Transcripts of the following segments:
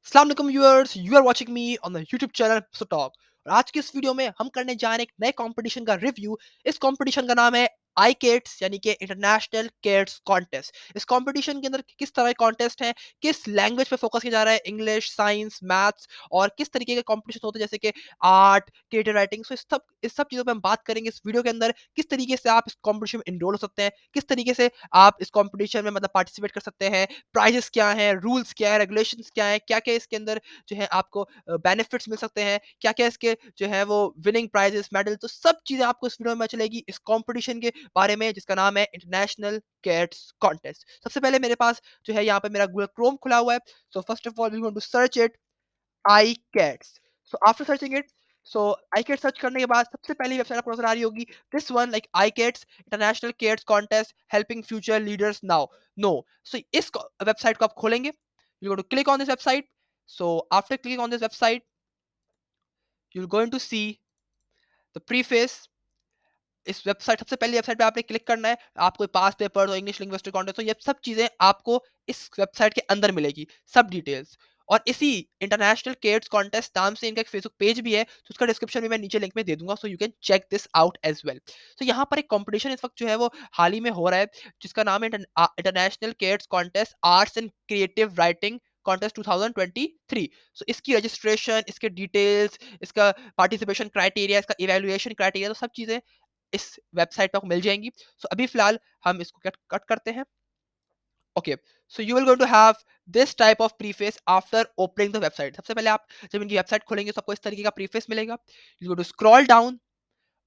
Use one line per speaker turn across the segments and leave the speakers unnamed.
अस्सलाम वालेकुम viewers, you are watching me on the YouTube channel so talk. और आज की इस वीडियो में हम करने जा रहे हैं एक नए कंपटीशन का रिव्यू। इस कंपटीशन का नाम है आई केट्स यानी कि इंटरनेशनल केट्स कॉन्टेस्ट। इस कंपटीशन के अंदर किस तरह के कॉन्टेस्ट हैं, किस लैंग्वेज पे फोकस किया जा रहा है, इंग्लिश, साइंस, मैथ्स और किस तरीके के कंपटीशन होते हैं जैसे कि आर्ट, क्रिएटिव राइटिंग। सो इस सब चीज़ों पे हम बात करेंगे इस वीडियो के अंदर। किस तरीके से आप इस कंपटीशन में इनरोल हो सकते हैं, किस तरीके से आप इस कंपटीशन में मतलब पार्टिसिपेट कर सकते हैं, प्राइजेस क्या हैं, रूल्स क्या है, रेगुलेशंस क्या है, क्या-क्या इसके अंदर जो है आपको बेनिफिट्स मिल सकते हैं, क्या-क्या इसके जो है वो विनिंग प्राइजेस, मेडल, तो सब चीज़ें आपको इस वीडियो में चलेगी इस कॉम्पिटिशन के बारे में जिसका नाम है इंटरनेशनल कैट्स कॉन्टेस्ट। सबसे पहले मेरे पास जो है यहाँ पे मेरा गूगल क्रोम खुला हुआ है। So first of all we want to search it iCats। So after searching it, so iCats सर्च करने के बाद सबसे पहली वेबसाइट आपको नजर आ रही होगी this one like iCats international cats contest helping future leaders now. No, so इस वेबसाइट को आप खोलेंगे, you going to click on this website. So after clicking on this website you will going to see the preface. इस website सबसे पहली website पे आपने click करना है। आपको पास पेपर तो इंग्लिश लिंग्विस्टिक कॉन्टेस्ट तो ये सब चीजें आपको इस वेबसाइट के अंदर मिलेगी, सब डिटेल्स। और इसी इंटरनेशनल केट्स कॉन्टेस्ट नाम से इनका एक फेसबुक पेज भी है, तो उसका डिस्क्रिप्शन भी मैं नीचे लिंक में दे दूंगा, so you can check this out as well. तो यहाँ पर एक कंपटीशन इस वक्त जो है वो हाल ही में हो रहा है जिसका नाम है international cats contest arts and creative writing contest 2023। So इसकी रजिस्ट्रेशन, इसके डिटेल्स, इसका पार्टिसिपेशन क्राइटेरिया, इसका इवैल्यूएशन क्राइटेरिया, तो सब चीजें इस वेबसाइट पे आपको मिल जाएँगी। सो अभी फ़िलहाल हम इसको कट कट करते हैं। Okay, so you will going to have this type of preface after opening the website. सबसे पहले आप जब इनकी वेबसाइट खोलेंगे तो आपको इस तरीके का प्रीफेस मिलेगा। You go to scroll down.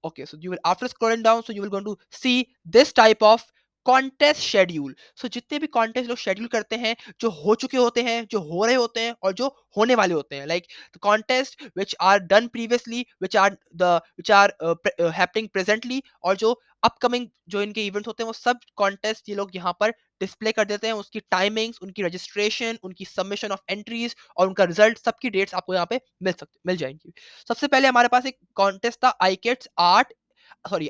Okay, so you will after scrolling down, so you will going to see this type of contest schedule. So जितने भी कॉन्टेस्ट लोग शेड्यूल करते हैं, जो हो चुके होते हैं, जो हो रहे होते हैं और जो होने वाले होते हैं, like the contest which are done previously, which are happening presently, और जो अपकमिंग जो इनके इवेंट्स होते हैं वो सब कॉन्टेस्ट ये लोग यहाँ पर डिस्प्ले कर देते हैं। उसकी टाइमिंग्स, उनकी रजिस्ट्रेशन, उनकी सबमिशन ऑफ एंट्रीज और उनका रिजल्ट, सबकी डेट्स आपको यहाँ पे मिल जाएंगी। सबसे पहले हमारे पास एक कॉन्टेस्ट था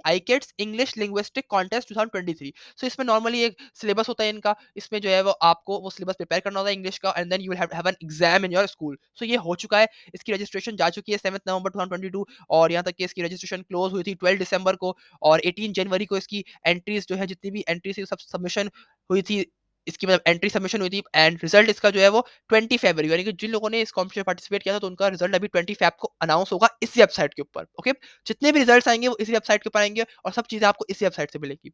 आईकेट्स इंग्लिश लिंग्विस्टिक कॉन्टेस्ट 2023। सो इसमें नॉर्मली एक सिलेबस होता है इनका, इसमें जो है वो आपको वो सिलेबस प्रिपेयर करना होता है इंग्लिश का, and then you will have an exam in your school. So ये हो चुका है, इसकी रजिस्ट्रेशन जा चुकी है 7 नवंबर 2022, और यहाँ तक कि इसकी रजिस्ट्रेशन क्लोज हुई थी 12 दिसंबर को, और 18 जनवरी को इसकी एंट्रीज जो है, जितनी भी एंट्रीज थी सब सबमिशन हुई थी, इसकी मतलब एंट्री सबमिशन हुई थी, एंड रिजल्ट इसका जो है वो 20 फरवरी, यानी कि जिन लोगों ने इस कॉम्पिटिशन में पार्टिसिपेट किया था तो उनका रिजल्ट अभी 20 फैब को अनाउंस होगा इस वेबसाइट के ऊपर। ओके, जितने भी रिजल्ट्स आएंगे वो इसी वेबसाइट के ऊपर आएंगे और सब चीजें आपको इसी वेबसाइट से मिलेगी।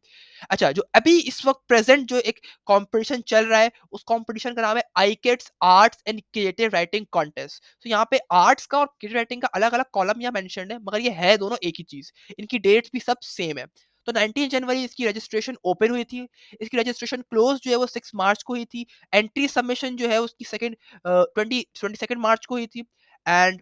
अच्छा, जो अभी इस वक्त प्रेजेंट जो एक कंपटीशन चल रहा है, उस कंपटीशन का नाम है iCats arts and creative writing contest. तो यहाँ पे आर्ट्स का और क्रिएटिव राइटिंग का अलग अलग कॉलम यहाँ मेंशन्ड है, मगर ये है दोनों एक ही चीज। इनकी डेट्स भी सब सेम है। तो 19 जनवरी इसकी रजिस्ट्रेशन ओपन हुई थी, इसकी रजिस्ट्रेशन क्लोज जो है वो 6 मार्च को हुई थी, एंट्री सबमिशन जो है उसकी सेकंड 22 मार्च को हुई थी, एंड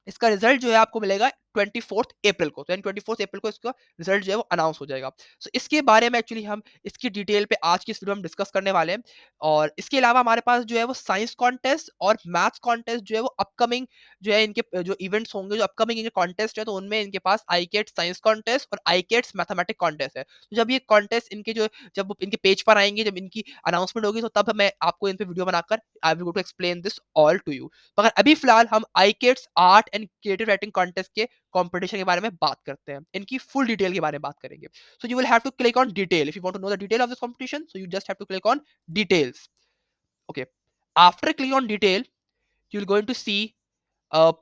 इसका रिजल्ट जो है आपको मिलेगा 24th अप्रैल को। तो यानी 24th अप्रैल को इसका रिजल्ट जो है वो अनाउंस हो जाएगा। सो इसके बारे में एक्चुअली हम इसकी डिटेल पे आज की इस वीडियो में डिस्कस करने वाले हैं। और इसके अलावा हमारे पास जो है वो साइंस कॉन्टेस्ट और मैथ्स कॉन्टेस्ट जो है वो अपकमिंग जो है इनके जो इवेंट्स होंगे, जो अपकमिंग इनके कॉन्टेस्ट है, तो उनमें इनके पास आईकेट साइंस कॉन्टेस्ट और आईकेट्स मैथमेटिक कॉन्टेस्ट है। तो जब ये कॉन्टेस्ट इनके जो जब वो इनके पेज पर आएंगे, जब इनकी अनाउंसमेंट होगी, तो तब मैं आपको इन पे वीडियो बनाकर I will go to explain this all to you. मगर अभी फिलहाल हम iCats art and creative writing contest के कंपटीशन के बारे में बात करते हैं, इनकी फुल डिटेल के बारे में बात करेंगे। So you will have to click on detail if you want to know the detail of this competition, so you just have to click on details. Okay, after click on detail you will going to see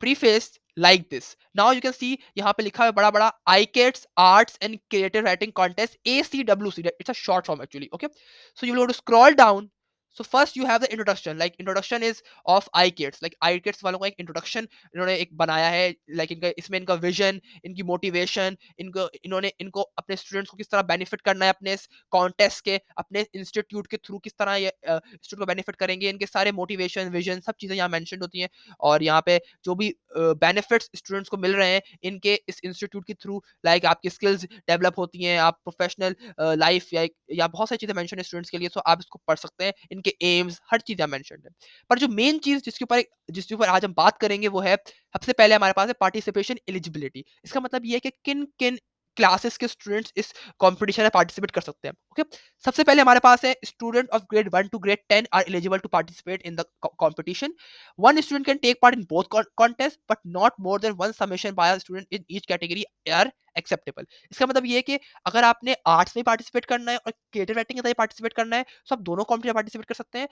preface like this. Now you can see यहाँ पे लिखा है बड़ा बड़ा iCats Arts and Creative Writing Contest ACWC. It's a short form actually. Okay, so you will go to scroll down. So first you have the introduction. Like introduction is of iCats. Like iCats वालों का एक introduction इन्होंने एक बनाया है. Like इनका इसमें इनका vision, इनकी motivation, इनको इन्होंने इनको अपने students को किस तरह benefit करना है अपने contest के, अपने institute के through किस तरह ये student को benefit करेंगे, इनके सारे motivation, vision सब चीजें यहाँ mentioned होती हैं। और यहाँ पे जो भी बेनिफिट्स स्टूडेंट्स को मिल रहे हैं इनके इस इंस्टीट्यूट के थ्रू, लाइक आपकी स्किल्स डेवलप होती हैं, आप प्रोफेशनल लाइफ या बहुत सारी चीज़ें मेंशन है स्टूडेंट्स के लिए, तो आप इसको पढ़ सकते हैं। इनके एम्स हर चीज़ यहाँ मेंशन है। पर जो मेन चीज़ जिसके ऊपर आज हम बात करेंगे वो है, सबसे पहले हमारे पास है पार्टिसिपेशन एलिजिबिलिटी। इसका मतलब ये है कि किन किन क्लासेस के स्टूडेंट्स इस कॉम्पिटिशन में पार्टिसिपेट कर सकते हैं। ओके, सबसे पहले हमारे पास है student of grade 1 to grade 10 are eligible to participate in the competition. One student can take part in both contest but not more than one submission by student in each category are acceptable. इसका मतलब ये है कि अगर आपने arts में participate करना है और क्रिएटिव राइटिंग के अंदर पार्टिसिपेट करना है, तो आप दोनों कॉम्पिटिशन पार्टिसिपेट कर सकते हैं।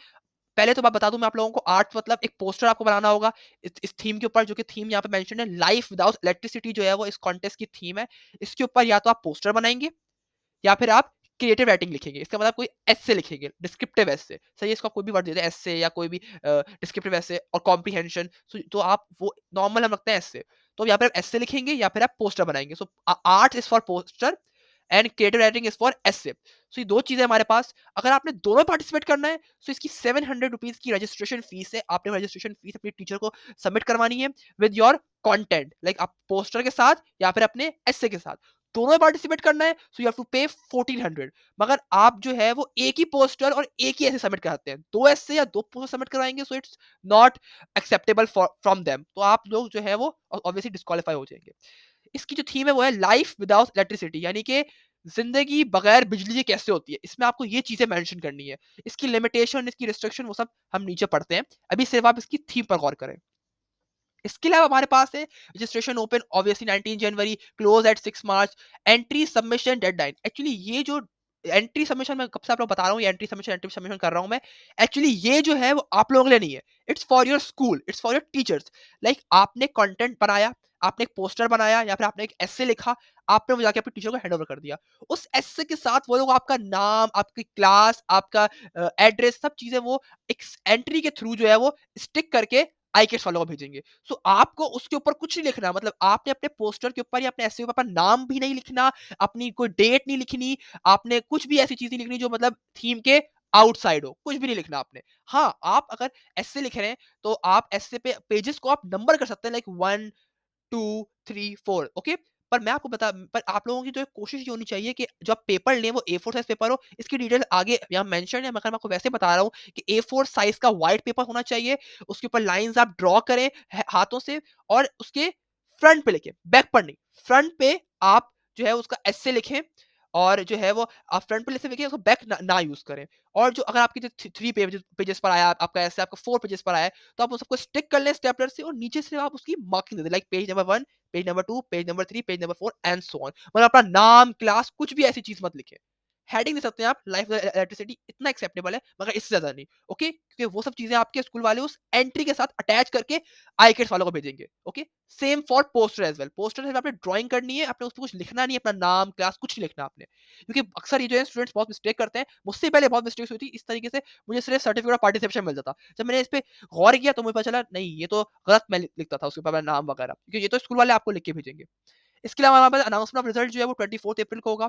पहले तो मैं बता दूं मैं आप लोगों को, आर्ट्स मतलब एक पोस्टर आपको बनाना होगा इस थीम के ऊपर, जो कि थीम यहाँ पे मेंशन है लाइफ विदाउट इलेक्ट्रिसिटी, जो है वो इस कॉन्टेस्ट की थीम है। इसके ऊपर या तो आप पोस्टर बनाएंगे या फिर आप क्रिएटिव राइटिंग लिखेंगे। इसका मतलब कोई एस्से लिखेंगे, डिस्क्रिप्टिव एस्से, सही है, इसका कोई भी वर्ड दे दे, एस्से या कोई भी डिस्क्रिप्टिव एस्से और कॉम्प्रिहेंशन। तो आप वो नॉर्मल हम रखते हैं एस्से, तो यहाँ पे आप एस्से लिखेंगे या फिर आप पोस्टर बनाएंगे। So art is for poster and creative writing is for essay. So ये दो चीजें हमारे पास। अगर आपने दोनों पार्टिसिपेट करना है तो इसकी 700 रुपीज की रजिस्ट्रेशन फीस है। आपने रजिस्ट्रेशन फीस अपनी टीचर को सबमिट करवानी है विद योर कंटेंट, लाइक आप पोस्टर के साथ या फिर अपने एस्से के साथ दोनों में पार्टिसिपेट करना है। सो यू हैव टू पे 1400। मगर आप जो है वो एक ही पोस्टर और एक ही ऐसे सबमिट कराते हैं, दो ऐसे या दो पोस्टर सबमिट कराएंगे, so it's not acceptable from them. तो आप लोग जो है वो ऑब्वियसली डिस्क्वालीफाई हो जाएंगे। इसकी जो थीम है वो है लाइफ विदाउट इलेक्ट्रिसिटी, यानी कि जिंदगी बगैर बिजली के कैसे होती है। इसमें आपको ये चीजें मेंशन करनी है। इसकी लिमिटेशन, इसकी रिस्ट्रिक्शन वो सब हम नीचे पढ़ते हैं। अभी सिर्फ आप इसकी थीम पर गौर करें। इसके अलावा हमारे पास है रजिस्ट्रेशन ओपन ऑब्वियसली 19 जनवरी, क्लोज एट 6 मार्च, एंट्री सबमिशन डेडलाइन। एक्चुअली ये जो एंट्री सबमिशन मैं कब से आप लोग बता रहा हूँ, एंट्री सबमिशन कर रहा हूँ मैं। एक्चुअली ये जो है वो आप लोगों के लिए नहीं है, it's for your school, it's for your teachers. Like आपने कंटेंट बनाया, आपने एक पोस्टर बनाया या फिर आपने एक एस्से लिखा, आपने वो जाके अपने टीचर को हैंड ओवर कर दिया। उस एस्से के साथ वो लोग आपका नाम, आपकी क्लास, आपका एड्रेस, सब चीजें वो एक एंट्री के थ्रू जो है वो स्टिक करके आईकेएस वालों को भेजेंगे। सो आपको उसके ऊपर कुछ नहीं लिखना, मतलब आपने अपने पोस्टर के ऊपर या अपने एस्से के ऊपर नाम भी नहीं लिखना, अपनी कोई डेट नहीं लिखनी, आपने कुछ भी ऐसी चीज़ नहीं लिखनी जो मतलब थीम के आउटसाइड हो, कुछ भी नहीं लिखना आपने। हाँ, आप अगर एस्से लिख रहे हैं, तो आप एस्से पे पेजेस को आप नंबर कर सकते हैं, लाइक 1 2 3 4, ओके। पर मैं आपको बता पर आप लोगों की जो कोशिश ये होनी चाहिए कि जो आप पेपर लें वो A4 साइज पेपर हो। इसकी डिटेल आगे यहाँ मेंशन है, मगर मैं आपको वैसे बता रहा हूँ कि A4 साइज का व्हाइट पेपर होना चाहिए। उसके ऊपर लाइंस आप ड्रॉ करें हाथों से, और उसके फ्रंट पे लिखें, बैक पर नहीं। फ्रंट पे आप जो है उसका एस्से लिखें, और जो है वो आप फ्रंट पे लिखें, उसको बैक ना यूज करें। और जो अगर आपकी जो 3 पेजेस पर आया आपका ऐसे, आपका 4 पेजेस पर आया है, तो आप उन सबको स्टिक कर लें स्टेपलर से, और नीचे से आप उसकी मार्किंग दे दें, like page number 1, page number 2, page number 3, page number 4 and so on. मतलब अपना नाम, क्लास, कुछ भी ऐसी चीज मत लिखें। हेडिंग दे सकते हैं आप, लाइफ इलेक्ट्रिसिटी, इतना एक्सेप्टेबल है, मगर इससे ज्यादा नहीं। ओके, क्योंकि वो सब चीजें आपके स्कूल वाले उस एंट्री के साथ अटैच करके आईकेट्स वालों को भेजेंगे। Okay, same for poster as well. Poster में आपने ड्राइंग करनी है, आपने उसमें कुछ लिखना नहीं है, अपना नाम, क्लास, कुछ नहीं लिखना आपने। क्योंकि अक्सर ये जो है स्टूडेंट्स बहुत मिस्टेक करते हैं, मुझसे पहले बहुत मिस्टेक्स हुई थी इस तरीके से। मुझे सिर्फ सर्टिफिकेट ऑफ पार्टिसिपेशन मिल जाता। जब मैंने इस पे गौर किया तो मुझे पता चला नहीं, ये तो गलत मैं लिखता था उसके ऊपर अपना नाम वगैरह, क्योंकि ये तो स्कूल वाले आपको लिख के भेजेंगे। इसके अलावा हमारे पास अनाउंसमेंट ऑफ रिजल्ट जो है वो 24 अप्रैल को होगा।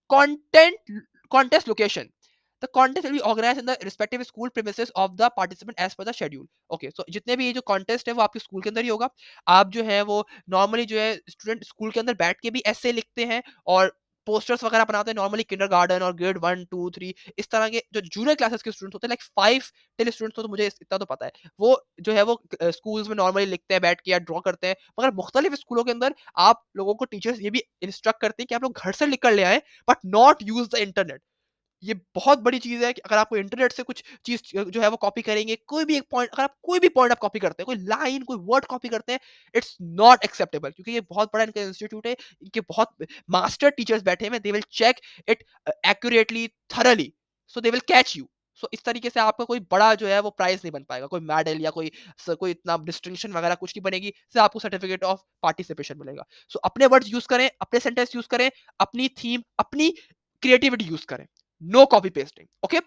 Content contest location, the contest will be organized in the respective school premises of the participant as per the schedule. Okay, so जितने भी ये जो कॉन्टेस्ट है वो आपके स्कूल के अंदर ही होगा। आप जो है वो नॉर्मली जो है स्टूडेंट स्कूल के अंदर बैठ के भी ऐसे लिखते हैं और पोस्टर्स वगैरह बनाते हैं नॉर्मली किंडरगार्टन और ग्रेड 1 2 3 इस तरह के जो जूनियर क्लासेस के स्टूडेंट्स होते हैं, लाइक 5 टिल स्टूडेंट्स, तो मुझे इतना तो पता है। वो जो है वो स्कूल्स में नॉर्मली लिखते हैं बैठ के या ड्रॉ करते हैं। मगर मुख्तलिफ स्कूलों के अंदर आप लोगों को टीचर्स ये भी इंस्ट्रक्ट करते हैं कि आप लोग घर से लिख कर ले आएँ, but not use the internet. ये बहुत बड़ी चीज़ है कि अगर आपको इंटरनेट से कुछ चीज़ जो है वो कॉपी करेंगे, कोई भी एक पॉइंट, अगर आप कोई भी पॉइंट आप कॉपी करते हैं, कोई लाइन, कोई वर्ड कॉपी करते हैं, इट्स नॉट एक्सेप्टेबल, क्योंकि ये बहुत बड़ा इनका इंस्टीट्यूट है, इनके बहुत मास्टर टीचर्स बैठे हुए हैं, they will check it accurately, thoroughly, so they will catch you. So इस तरीके से आपका कोई बड़ा जो है वो प्राइज़ नहीं बन पाएगा, कोई मेडल या कोई इतना डिस्टिंक्शन वगैरह कुछ नहीं बनेगी, सिर्फ आपको सर्टिफिकेट ऑफ पार्टिसिपेशन मिलेगा। सो अपने वर्ड्स यूज़ करें, अपने सेंटेंस यूज़ करें, अपनी थीम, अपनी क्रिएटिविटी यूज़ करें। No copy pasting, okay.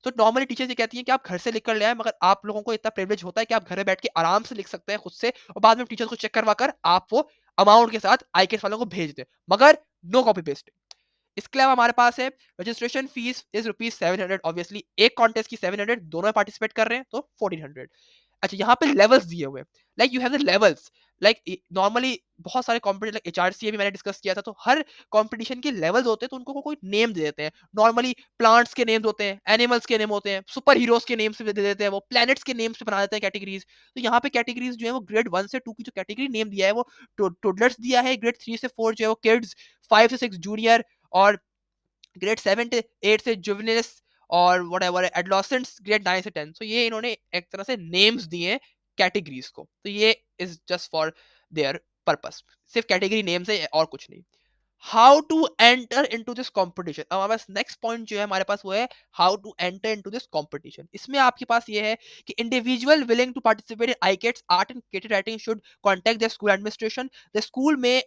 तो नॉर्मली टीचर्स ये कहती हैं कि आप घर से लिख कर ले आए, मगर आप लोगों को इतना प्रिविलेज होता है कि आप घर में बैठ के आराम से लिख सकते हैं खुद से, और बाद में टीचर्स को चेक करवा कर आप वो अमाउंट के साथ आईकेएस वालों को भेज दें, मगर नो कॉपी पेस्टिंग। इसके अलावा हमारे पास है registration fees is rupees 700। Obviously एक कॉन्टेस्ट की 700, दोनों में पार्टिसिपेट कर रहे हैं तो 1400। अच्छा, यहाँ पे लेवल्स दिए हुए हैं। Like you have the levels. Like normally बहुत सारे कॉम्पिटिशन, लाइक एचआरसीए भी मैंने डिस्कस किया था, तो हर कॉम्पिटिशन के लेवल्स होते हैं, तो उनको कोई नेम दे देते हैं। नॉर्मली प्लांट्स के नेम्स होते हैं, एनिमल्स के नेम होते हैं, सुपर हीरोज के नेम्स दे देते हैं, वो प्लैनेट्स के नेम्स पे बना देते हैं कैटेगरीज। तो यहाँ पे कैटेगरीज जो है वो ग्रेड 1 से 2 की जो कैटेगरी नेम दिया है वो टोडलर्स दिया है, ग्रेड 3 से 4 जो है वो किड्स, 5 से 6 जूनियर, और ग्रेड 7 से 8 से जुवेनिल्स, और व्हाटएवर एडोलेसेंट्स ग्रेड 9 से 10। सो ये इन्होंने एक तरह से नेम्स दिए हैं कैटेगरीज को, तो ये is just for their purpose. सिर्फ कैटेगरी नेम्स है और कुछ नहीं। How to enter into this competition, अब हमारे पास नेक्स्ट पॉइंट जो है हमारे पास वो है how to enter into this competition. इसमें आपके पास ये है कि individual willing to participate in iCats art and creative writing should contact the school administration. The school में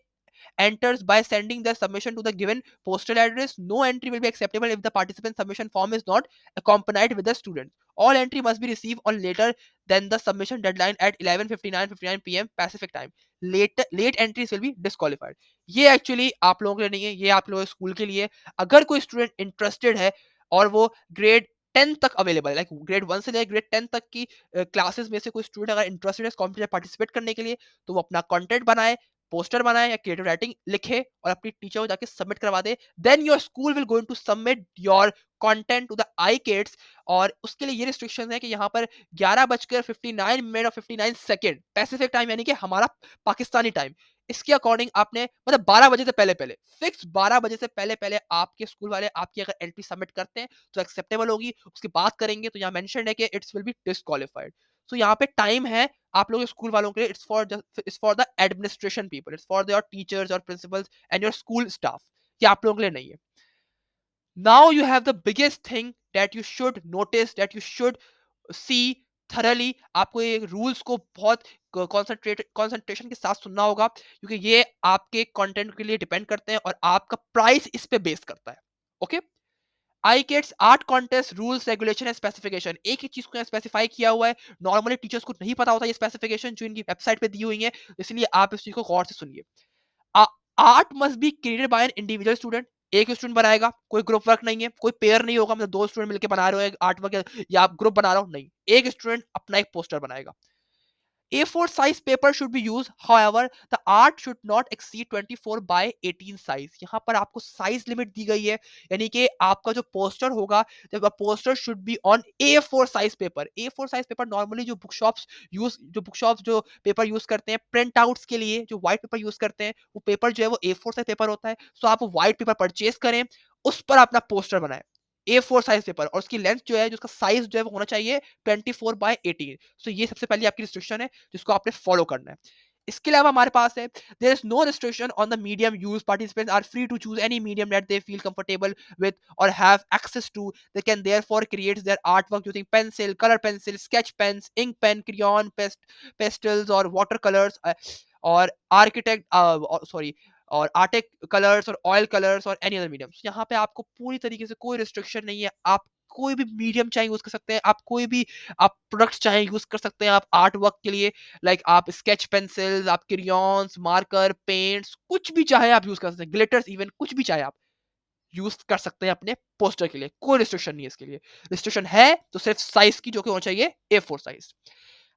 enters by sending their submission to the given postal address. No entry will be acceptable if the participant submission form is not accompanied with the student. All entry must be received on later than the submission deadline at 11:59 p.m. Pacific time. Late entries will be disqualified. ये actually आप लोगों के लिए नहीं है, ये आप लोगों के स्कूल के लिए। अगर कोई स्टूडेंट इंटरेस्टेड है और वो ग्रेड 10 तक अवेलेबल है, लाइक ग्रेड 1 से लेकर ग्रेड 10 तक की क्लासेस में से कोई स्टूडेंट अगर इंटरेस्टेड है कॉम्पिटिशन पार्टिसिपेट करने के लिए, तो वो अपना कंटेंट बनाए, पोस्टर बनाए या क्रिएटिव राइटिंग लिखे और अपनी टीचर को जाके सबमिट करवा दे। Then your school will going to submit your content to the I kids. और उसके लिए ये रिस्ट्रिक्शन है कि यहाँ पर 11:59 और 59 सेकेंड पैसिफिक टाइम, यानी कि हमारा पाकिस्तानी टाइम, इसके अकॉर्डिंग आपने मतलब 12 बजे से पहले पहले, फिक्स 12 बजे से पहले पहले आपके स्कूल वाले आपकी अगर एंट्री सबमिट करते हैं तो एक्सेप्टेबल होगी। उसकी बात करेंगे तो यहाँ मेंशन है कि इट्स विल बी डिस्क्वालिफाइड। सो यहाँ पे टाइम है आप लोग स्कूल वालों के लिए, it's for the administration people, it's for your teachers और principals and your school staff. ये आप लोगों के लिए नहीं है। Now you have the biggest thing that you should notice, that you should see thoroughly. आपको ये रूल्स को बहुत कंसंट्रेशन के साथ सुनना होगा, क्योंकि ये आपके कंटेंट के लिए डिपेंड करते हैं और आपका प्राइस इस पे बेस करता है। Okay, iCats art contest rules regulation and specification, एक ही चीज को स्पेसिफाई किया हुआ है। नॉर्मली टीचर्स को नहीं पता होता ये स्पेसिफिकेशन जो इनकी वेबसाइट पे दी हुई है, इसलिए आप इस चीज को गौर से सुनिए। Art must be created by an individual student. एक स्टूडेंट बनाएगा, कोई ग्रुप वर्क नहीं है, कोई पेयर नहीं होगा, मतलब दो स्टूडेंट मिलकर बना रहे हो आर्ट वर्क, या आप ग्रुप बना रहे हो, नहीं, एक स्टूडेंट अपना एक पोस्टर बनाएगा। A4 size paper should be used. However, the art should not exceed 24 by 18 size. यहाँ पर आपको साइज लिमिट दी गई है, यानी कि आपका जो पोस्टर होगा, जब poster should be on A4 size paper. A4 size paper normally जो बुक शॉप्स जो पेपर यूज करते हैं प्रिंट आउट्स के लिए, जो व्हाइट पेपर यूज करते हैं, वो पेपर जो है वो A4 साइज पेपर होता है। सो आप व्हाइट पेपर परचेज करें, उस पर अपना पोस्टर बनाएं, A4 साइज पेपर, और उसकी लेंथ जो है, जो उसका साइज जो है वो होना चाहिए 24 बाय 18। सो ये सबसे पहले आपकी रिस्ट्रिक्शन है जिसको आपने फॉलो करना है। इसके अलावा हमारे पास है, there is no restriction on the medium use, participants are free to choose any medium that they feel comfortable with और have access to. They can therefore create their art work using pencil, colour pencil, sketch pens, ink pen, crayon, pastels और water colours, और architect sorry और arctic colours और oil colours और any other mediums. यहाँ पे आपको पूरी तरीके से कोई रिस्ट्रिक्शन नहीं है, आप कोई भी मीडियम चाहे यूज कर सकते हैं, आप कोई भी आप प्रोडक्ट्स चाहे यूज कर सकते हैं आप आर्ट वर्क के लिए। लाइक आप स्केच पेंसिल्स, आप क्रेयॉन्स, मार्कर, पेंट्स, कुछ भी चाहे आप यूज कर सकते हैं, ग्लिटर्स, इवन कुछ भी चाहे आप यूज कर सकते हैं अपने पोस्टर के लिए। कोई रिस्ट्रिक्शन नहीं है इसके लिए। रिस्ट्रिक्शन है तो सिर्फ साइज की, जो कि होना चाहिए A4 साइज।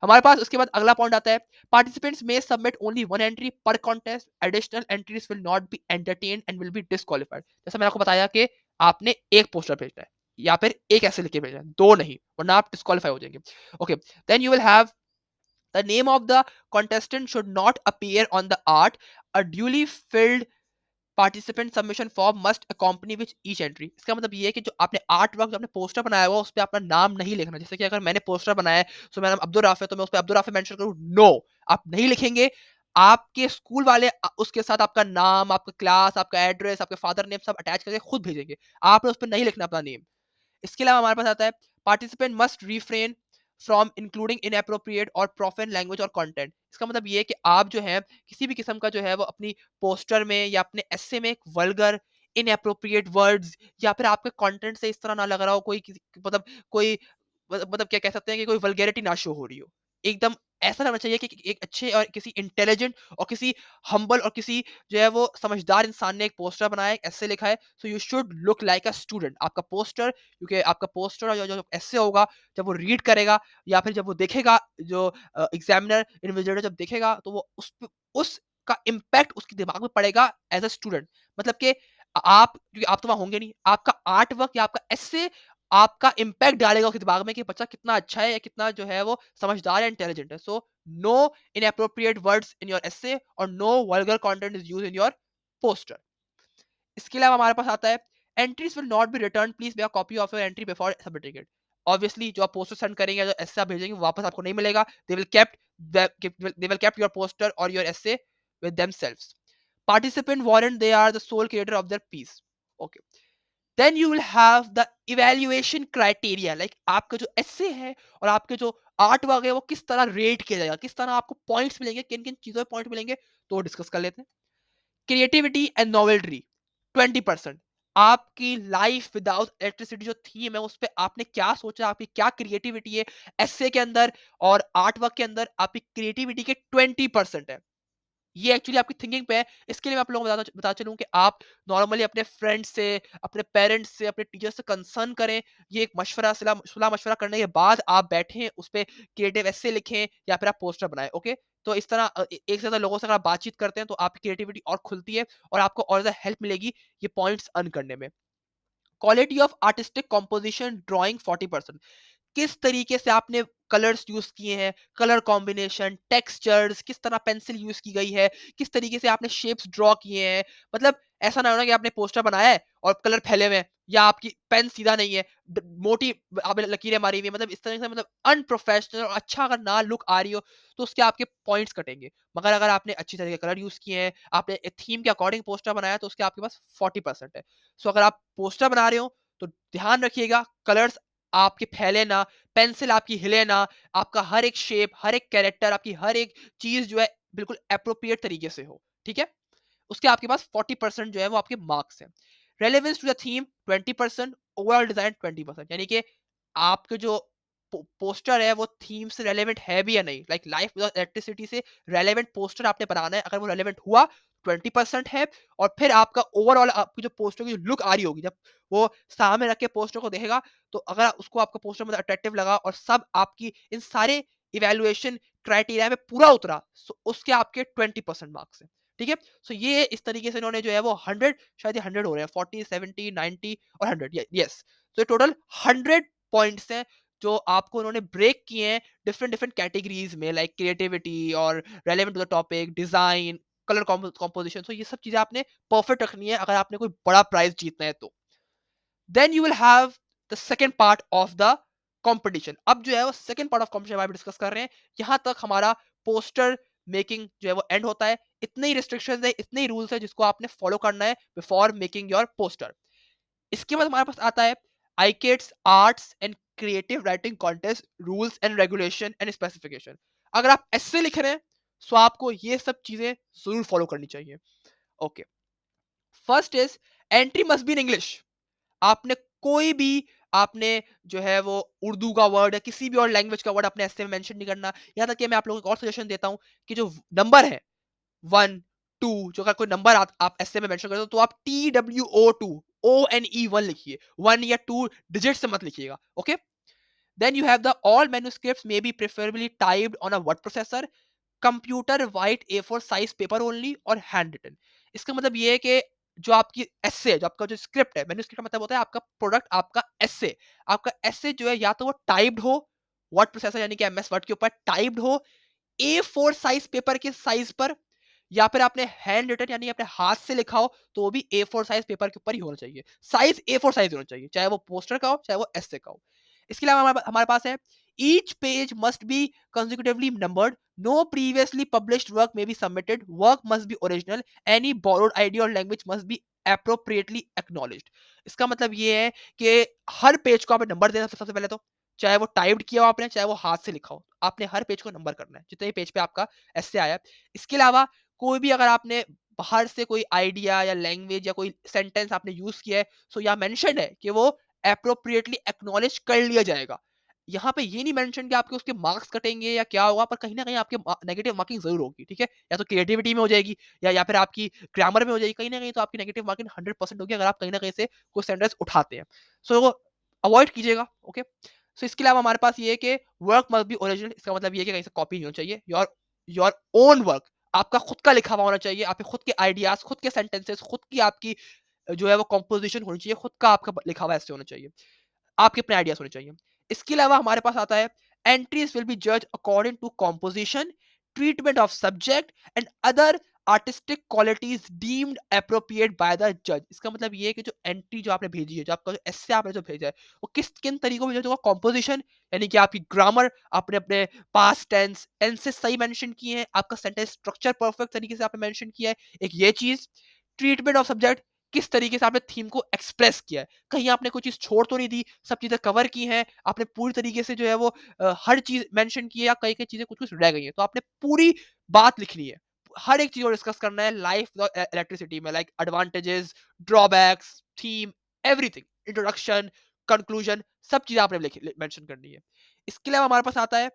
हमारे पास उसके बाद अगला पॉइंट आता है, पार्टिसिपेंट्स में सबमिट ओनली वन एंट्री पर contest, additional entries will not be entertain and will be disqualified. जैसा मैंने आपको बताया कि आपने एक पोस्टर भेजना है या फिर एक ऐसे लिख के भेजना है, दो नहीं, वरना आप डिस्क्वालीफाई हो जाएंगे। Okay, then you will have the name of the contestant should not appear on the art. A duly filled participant submission form must अकॉम्पनी which each entry. इसका मतलब ये है कि जो आपने आर्ट वर्क, जो आपने पोस्टर बनाया हुआ, उस पर अपना नाम नहीं लिखना। जैसे कि अगर मैंने पोस्टर बनाया है, तो मेरा नाम अब्दुल राफ है, तो मैं उस पर अब्दुल राफ मेंशन करूँ, नो, आप नहीं लिखेंगे। आपके स्कूल वाले उसके साथ आपका नाम, आपका क्लास, आपका एड्रेस, आपके फादर नेम सब अटैच करके खुद भेजेंगे, आपने उस पर नहीं लिखना अपना नेम। इसके अलावा हमारे पास आता है, participant must refrain from including inappropriate और प्रोफेन लैंग्वेज और कंटेंट। इसका मतलब ये है कि आप जो है किसी भी किस्म का जो है वो अपनी पोस्टर में या अपने एस्से में वल्गर, इनएप्रोप्रिएट वर्ड्स, या फिर आपके कंटेंट से इस तरह ना लग रहा हो कोई मतलब कोई मतलब क्या कह सकते हैं कि कोई वल्गैरिटी ना शो हो रही हो, एकदम ऐसा लगना चाहिए कि एक अच्छे और किसी इंटेलिजेंट और किसी हम्बल और किसी जो है वो समझदार इंसान ने एक पोस्टर बनाया है, एक एसे लिखा है, so you should look like a student. आपका पोस्टर, क्योंकि आपका पोस्टर और जो जो एसे होगा, जब वो रीड करेगा या फिर जब वो देखेगा, जो एग्जामिनर इन्विजिलेटर जब देखेगा, तो वो उसका इम्पैक्ट उसके दिमाग में पड़ेगा एज अ स्टूडेंट। मतलब कि आप, क्योंकि आप तो वहां होंगे नहीं, आपका आर्ट वर्क या आपका एसे आपका इम्पैक्ट डालेगा उसके दिमाग में कि बच्चा कितना अच्छा है या कितना जो है वो समझदार है, इंटेलिजेंट है। So no inappropriate words in your essay और no vulgar content is used in your poster. इसके अलावा हमारे पास आता है, entries will not be return, please make a copy of your entry before submitting it. Obviously जो आप poster send करेंगे, जो एसे आप भेजेंगे, वो वापस आपको नहीं मिलेगा। They will kept your poster और your essay with themselves. Participant warrant they are the sole creator of their piece. Okay. Then you will have the evaluation criteria, like आपका जो essay है और आपके जो आर्ट वर्क है वो किस तरह रेट किया जाएगा, किस तरह आपको पॉइंट्स मिलेंगे, किन किन चीजों में पॉइंट मिलेंगे, तो डिस्कस कर लेते हैं। Creativity and novelty 20%। आपकी लाइफ विदाउट इलेक्ट्रिसिटी जो थीम है, उस पे आपने क्या सोचा, आपकी क्या क्रिएटिविटी है एसे के अंदर और आर्ट वर्क के अंदर, आपकी क्रिएटिविटी के 20% है। ये एक्चुअली आपकी थिंकिंग पे है। इसके लिए मैं आप लोगों को बता चलूँ कि आप नॉर्मली अपने फ्रेंड्स से, अपने पेरेंट्स से, अपने टीचर से कंसर्न करें। ये एक मशवरा, सुलह-मशवरा करने के बाद आप बैठें, उस पे क्रिएटिव एस्से लिखें या फिर आप पोस्टर बनाएँ, ओके? तो इस तरह एक से ज़्यादा लोगों से अगर आप बातचीत करते हैं, तो आपकी क्रिएटिविटी और खुलती है और आपको और ज़्यादा हेल्प मिलेगी ये पॉइंट्स अर्न करने में। Quality of artistic composition drawing 40%। किस तरीके से आपने कलर्स यूज किए हैं, कलर कॉम्बिनेशन, टेक्सचर्स, किस तरह पेंसिल यूज की गई है, किस तरीके से आपने शेप्स ड्रॉ किए हैं। मतलब ऐसा ना हो ना कि आपने पोस्टर बनाया है और कलर फैले हुए हैं या आपकी पेन सीधा नहीं है, मोटी आपने लकीरें मारी हुई है, मतलब इस तरह से, मतलब अनप्रोफेशनल और अच्छा अगर ना लुक आ रही हो, तो उसके आपके पॉइंट्स कटेंगे। मगर अगर आपने अच्छी तरह के कलर यूज किए हैं, आपने एक थीम के अकॉर्डिंग पोस्टर बनाया, तो उसके आपके पास 40% है। सो अगर आप पोस्टर बना रहे हो, तो ध्यान रखिएगा कलर्स आपके फैले ना, पेंसिल आपकी हिले ना, आपका हर एक शेप, हर एक कैरेक्टर, आपकी हर एक चीज़ जो है बिल्कुल एप्रोप्रिएट तरीके से हो, ठीक है? उसके आपके पास 40% जो है वो आपके मार्क्स हैं। Relevance to the theme 20%, overall design 20%, यानी कि आपके जो पोस्टर है वो थीम से रेलेवेंट है भी या नहीं, लाइक लाइफ विदाउट इलेक्ट्रिसिटी से रेलेवेंट पोस्टर आपने बनाना है, अगर वो रेलेवेंट हुआ 20% है। और फिर आपका ओवरऑल आपकी जो पोस्टर की लुक आ रही होगी, जब वो सामने रख के पोस्टर को देखेगा, तो अगर उसको आपका पोस्टर मतलब अट्रैक्टिव लगा और सब आपकी इन सारे इवैल्यूएशन क्राइटेरिया में पूरा उतरा, सो उसके आपके 20% मार्क्स हैं। ठीक है? सो ये इस तरीके से इन्होंने जो है वो 100, शायद ये 100 हो रहे हैं, 40, 70, 90 और 100, यस। तो टोटल 100 पॉइंट्स हैं जो आपको उन्होंने ब्रेक किए हैं डिफरेंट डिफरेंट कैटेगरीज में, लाइक क्रिएटिविटी और relevant to the topic, design, colour composition. So ये सब चीजें आपने परफेक्ट रखनी है अगर आपने कोई बड़ा प्राइज जीतना है तो। Then you will have the second part of the competition. अब जो है वो सेकेंड पार्ट ऑफ कॉम्पिटिशन हमारे डिस्कस कर रहे हैं। यहां तक हमारा पोस्टर मेकिंग जो है वो एंड होता है। इतने ही रिस्ट्रिक्शंस है, इतने ही रूल्स है जिसको आपने फॉलो करना है बिफोर मेकिंग योर पोस्टर। इसके बाद हमारे पास आता है iCats arts and creative writing contest rules and regulation and specification. अगर आप ऐसे लिख रहे हैं, तो आपको ये सब चीजें जरूर फॉलो करनी चाहिए। Okay, first is entry must be in English. आपने कोई भी, आपने जो है वो उर्दू का वर्ड है, किसी भी और लैंग्वेज का वर्ड अपने ऐसे में मेंशन नहीं करना। यहाँ तक कि मैं आप लोगों को और सजेशन देता हूँ कि जो नंबर है 1, 2, जो अगर कोई नंबर आप ऐसे में मेंशन करते हो, तो आप TWO2 ONE1 लिखिए, 1 या 2 डिजिट से मत लिखिएगा, okay? Then you have the all manuscripts may be preferably typed on a word processor, computer white A4 size paper only और हैंड रिटन। इसका मतलब ये है कि जो आपकी एसे, जो आपका जो स्क्रिप्ट है, मैन्युस्क्रिप्ट का मतलब होता है आपका प्रोडक्ट, आपका एसे। आपका एसे जो है या तो वो टाइप्ड हो, वर्ड प्रोसेसर यानी कि MS वर्ड के ऊपर टाइप्ड हो, A4 साइज पेपर के साइज पर, या फिर आपने हैंड रिटन यानी अपने हाथ से लिखा हो, तो वो भी A4 साइज पेपर के ऊपर ही होना चाहिए। साइज A4 साइज होना चाहिए, चाहे वो पोस्टर का हो, चाहे वो एसे का हो। इसके अलावा हमारे पास है, each page must be consecutively numbered, no previously published work may be submitted, work must be original, any borrowed idea or language must be appropriately acknowledged। इसका मतलब ये है कि हर पेज को आपने नंबर देना सबसे पहले तो, चाहे वो टाइप्ड किया हो आपने, चाहे वो हाथ से लिखा हो, आपने हर पेज को नंबर करना है जितने पेज पे आपका ऐसे आया है। इसके अलावा कोई भी अगर आपने बाहर से कोई आइडिया या लैंग्वेज या कोई सेंटेंस आपने यूज किया है, सो यहाँ मेंशन है कि वो एप्रोप्रिएटली एक्नॉलेज कर लिया जाएगा। यहाँ पे ये नहीं मेंशन कि आपके उसके मार्क्स कटेंगे या क्या होगा, पर कहीं न कहीं आपके नेगेटिव मार्किंग ज़रूर होगी, ठीक है? या तो क्रिएटिविटी में हो जाएगी या फिर आपकी ग्रामर में हो जाएगी, कहीं न कहीं तो आपकी नेगेटिव मार्किंग 100% होगी अगर आप कहीं न कहीं से कोई स्टैंडर्ड्स उठाते हैं। सो अवॉइड कीजिएगा, ओके? सो इसके अलावा हमारे पास ये है कि वर्क मस्ट बी ओरिजिनल, इसका मतलब ये है कि कहीं से कॉपी नहीं होनी चाहिए। योर योर ओन वर्क, आपका खुद का लिखा हुआ होना चाहिए, आपके खुद के आइडियाज़, खुद के सेंटेंसेस, खुद की आपकी जो है वो कंपोज़िशन होनी चाहिए, खुद का आपका लिखा हुआ ऐसे होना चाहिए। आपके अपने आइडियाज़ होने चाहिए। इसके अलावा हमारे पास आता है entries will be judged according to composition, treatment of subject and other artistic qualities deemed appropriate by the जज। इसका मतलब ये है कि जो एंट्री जो आपने भेजी है, जो आपका जो एस्से आपने जो भेजा है, वो किस किन तरीकों में जज होगा? कंपोज़िशन यानी कि आपकी ग्रामर, आपने अपने पास्ट टेंस, टेंसेस सही मेंशन किए हैं, आपका सेंटेंस स्ट्रक्चर परफेक्ट तरीके से आपने मेंशन किया है, एक ये चीज़। ट्रीटमेंट ऑफ सब्जेक्ट, किस तरीके से आपने थीम को एक्सप्रेस किया है। कहीं आपने कोई चीज़ छोड़ तो नहीं दी, सब चीज़ें कवर की हैं, आपने पूरी तरीके से जो है वो हर चीज़ मेंशन की है या कई-कई चीज़ें कुछ-कुछ रह गई हैं। तो आपने पूरी बात लिखनी है। हर एक चीज़ को डिस्कस करना है लाइफ इलेक्ट्रिसिटी में, like advantages, drawbacks, theme, everything, introduction, conclusion, सब चीज़ें आपने मेंशन करनी है। इसके अलावा हमारे पास आता है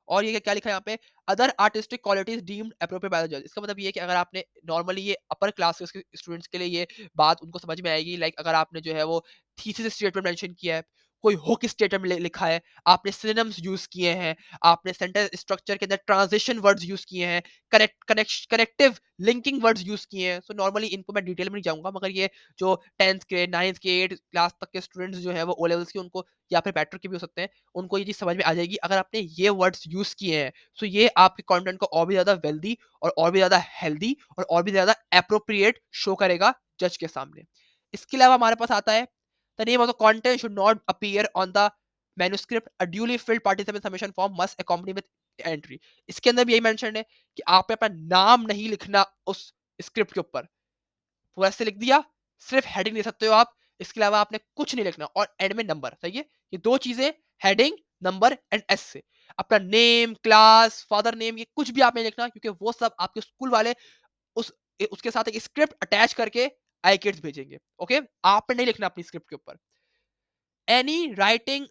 और ये क्या लिखा है यहाँ पे, other artistic qualities deemed appropriate by the जज। इसका मतलब ये है कि अगर आपने नॉर्मली ये अपर क्लासेस के स्टूडेंट्स के लिए ये बात उनको समझ में आएगी, लाइक अगर आपने जो है वो थीसिस स्टेटमेंट मेंशन किया है, कोई हुक स्टेटमेंट लिखा है, आपने सिनोनिम्स यूज किए हैं, आपने सेंटेंस स्ट्रक्चर के अंदर ट्रांजिशन वर्ड्स यूज किए हैं, कनेक्टिव लिंकिंग वर्ड्स यूज किए हैं। सो नॉर्मली इनको मैं डिटेल में नहीं जाऊंगा, मगर ये जो 10th के 9th के 8th क्लास तक के स्टूडेंट्स जो है वो ओ लेवल्स के, उनको या फिर बेटर के भी हो सकते हैं, उनको ये चीज़ समझ में आ जाएगी अगर आपने ये वर्ड्स यूज़ किए हैं। सो ये आपके कंटेंट को और भी ज़्यादा वेल्दी और भी ज़्यादा हेल्दी और भी ज़्यादा एप्रोप्रिएट शो करेगा जज के सामने। इसके अलावा हमारे पास आता है, the name of the content should not appear on the manuscript, a duly field participant submission form must accompany with entry. इसके अंदर भी यही मेंशन है कि आपने अपना नाम नहीं लिखना उस स्क्रिप्ट के ऊपर। वो ऐसे लिख दिया, सिर्फ हेडिंग दे सकते हो आप, इसके अलावा आपने कुछ नहीं लिखना और एंड में नंबर, सही है? ये 2 चीज़ें, हेडिंग, नंबर एंड एस्से। अपना नेम, क्लास, फादर नेम, ये कुछ भी आप नहीं लिखना, क्योंकि वो सब आपके स्कूल वाले उस उसके साथ एक स्क्रिप्ट अटैच करके iKids भेजेंगे, ओके? आपने नहीं लिखना अपनी स्क्रिप्ट के ऊपर। Any writing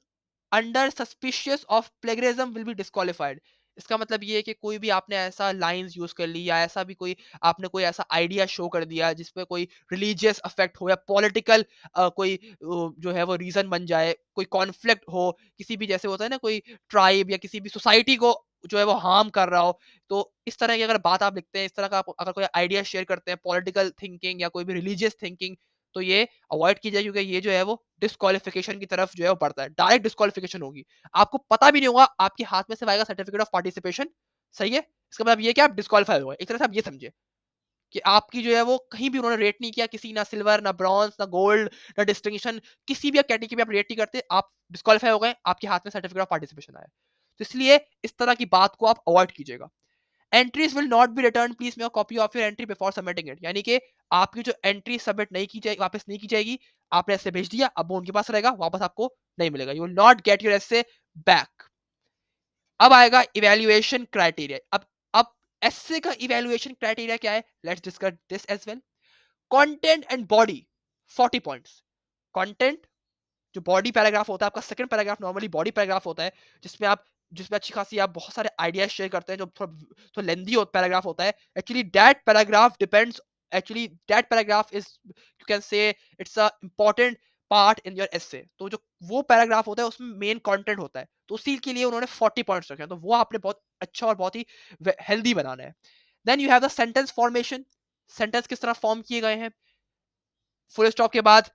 under suspicious of plagiarism will be disqualified. इसका मतलब ये है कि कोई भी आपने ऐसा लाइंस यूज कर ली या ऐसा भी कोई आपने कोई ऐसा आइडिया शो कर दिया जिसपे कोई रिलीजियस अफेक्ट हो या पॉलिटिकल कोई जो है वो रीजन बन जाए, कोई कॉन्फ्लिक्ट हो, किसी भी जैसे होता है ना कोई ट्राइब या किसी भी सोसाइटी को जो है वो हार्म कर रहा हो, तो इस तरह की अगर बात आप लिखते हैं, इस तरह का आप अगर कोई आइडिया शेयर करते हैं, पॉलिटिकल थिंकिंग या कोई भी रिलीजियस थिंकिंग, तो ये अवॉइड कीजिए, क्योंकि ये जो है वो डिस्क्वालिफिकेशन की तरफ जो है वो बढ़ता है। डायरेक्ट डिस्क्वालिफिकेशन होगी। आपको पता भी नहीं होगा, आपके हाथ में सिर्फ आएगा सर्टिफिकेट ऑफ पार्टिसिपेशन, सही है? इसका मतलब ये है कि आप डिस्क्वालीफाई हो गए। एक तरह से आप ये समझिए कि आपकी जो है वो कहीं भी उन्होंने रेट नहीं किया, किसी ना सिल्वर, ना ब्रॉन्ज, ना गोल्ड, ना डिस्टिंक्शन, किसी भी कैटेगरी में आप रेट नहीं करते, आप डिस्क्वालीफाई हो गए, आपके हाथ में सर्टिफिकेट ऑफ पार्टिसिपेशन आया। तो इसलिए इस तरह की बात को आप अवॉइड कीजिएगा। Entries will not be return, please make a copy of your entry before submitting it. यानी कि आपकी जो एंट्री सबमिट नहीं की जाएगी, वापस नहीं की जाएगी, आपने ऐसे भेज दिया, अब वो उनके पास रहेगा, वापस आपको नहीं मिलेगा। You will not get your essay back. अब आएगा इवैल्यूएशन क्राइटेरिया। अब एसे का इवैल्यूएशन क्राइटेरिया क्या है? Let's discuss this as well. Content and body 40 points. Content, जो बॉडी पैराग्राफ होता है आपका, second paragraph normally body paragraph होता है, जिसमें अच्छी खासी आप बहुत सारे आइडियाज शेयर करते हैं, जो थोड़ा लेंदी पैराग्राफ होता है। Actually that paragraph depends, actually that paragraph is, you can say, it's a important part in your एसे। तो जो वो पैराग्राफ होता है उसमें मेन कंटेंट होता है, तो उसी के लिए उन्होंने 40 पॉइंट्स रखे हैं, तो वो आपने बहुत अच्छा और बहुत ही हेल्दी बनाना है। Then you have the sentence formation. Sentence किस तरह फॉर्म किए गए हैं? फुल स्टॉप के बाद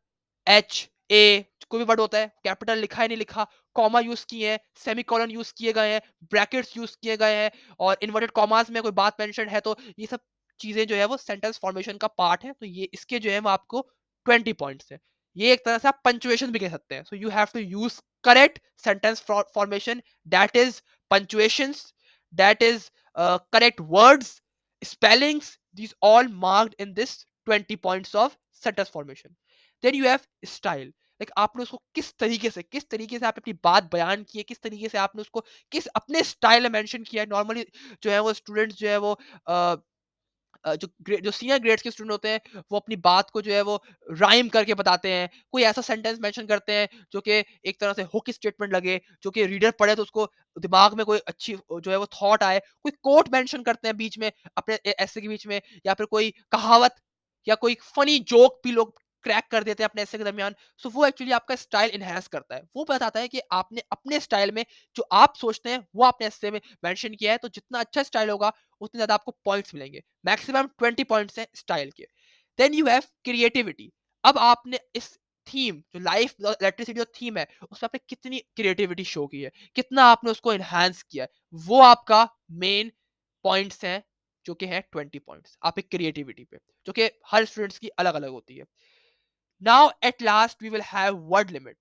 एच ए कोई भी वर्ड होता है, कैपिटल लिखा है नहीं लिखा, कॉमा यूज किए हैं, सेमीकोलन यूज किए गए हैं, ब्रैकेट्स यूज किए गए हैं, और इन्वर्टेड कॉमास में कोई बात मेंशन है, तो ये सब चीजें जो है वो सेंटेंस फॉर्मेशन का पार्ट है, तो ये इसके जो है वो आपको 20 पॉइंट्स है। ये एक तरह से आप पंचुएशन भी कह सकते हैं। So you have to use correct sentence formation, that is punctuations, that is correct words, spellings, these all marked in this 20 points of sentence formation. Then you have style, like आपने उसको किस तरीके से आपने अपनी बात बयान की है, किस तरीके से आपने उसको किस अपने स्टाइल में मेंशन किया है। नॉर्मली जो है वो स्टूडेंट्स जो है वो जो सीनियर ग्रेड्स के स्टूडेंट होते हैं, वो अपनी बात को जो है वो राइम करके बताते हैं। कोई ऐसा सेंटेंस मेंशन करते हैं जो कि एक तरह से हुक स्टेटमेंट लगे, जो कि रीडर पढ़े तो उसको दिमाग में कोई अच्छी जो है वो थॉट आए। कोई कोट मेंशन करते हैं बीच में अपने ऐसे के बीच में, या फिर कोई कहावत या कोई फनी जोक भी लोग क्रैक कर देते हैं अपने ऐसे के दरमियान। सो वो एक्चुअली आपका स्टाइल एनहांस करता है। वो बताता है कि आपने अपने स्टाइल में जो आप सोचते हैं वो आपने ऐसे में मेंशन किया है, तो जितना अच्छा स्टाइल होगा उतने ज़्यादा आपको पॉइंट्स मिलेंगे। मैक्सिमम 20 पॉइंट्स हैं स्टाइल के। Then you have creativity. अब आपने इस थीम जो लाइफ इलेक्ट्रिसिटी जो थीम है, उसमें आपने कितनी क्रिएटिविटी शो की है, कितना आपने उसको एनहांस किया है, वो आपका मेन पॉइंट्स हैं, जो कि हैं 20 पॉइंट्स आपकी क्रिएटिविटी पे, जो कि हर स्टूडेंट्स की अलग-अलग होती है। Now at last we will have word limit.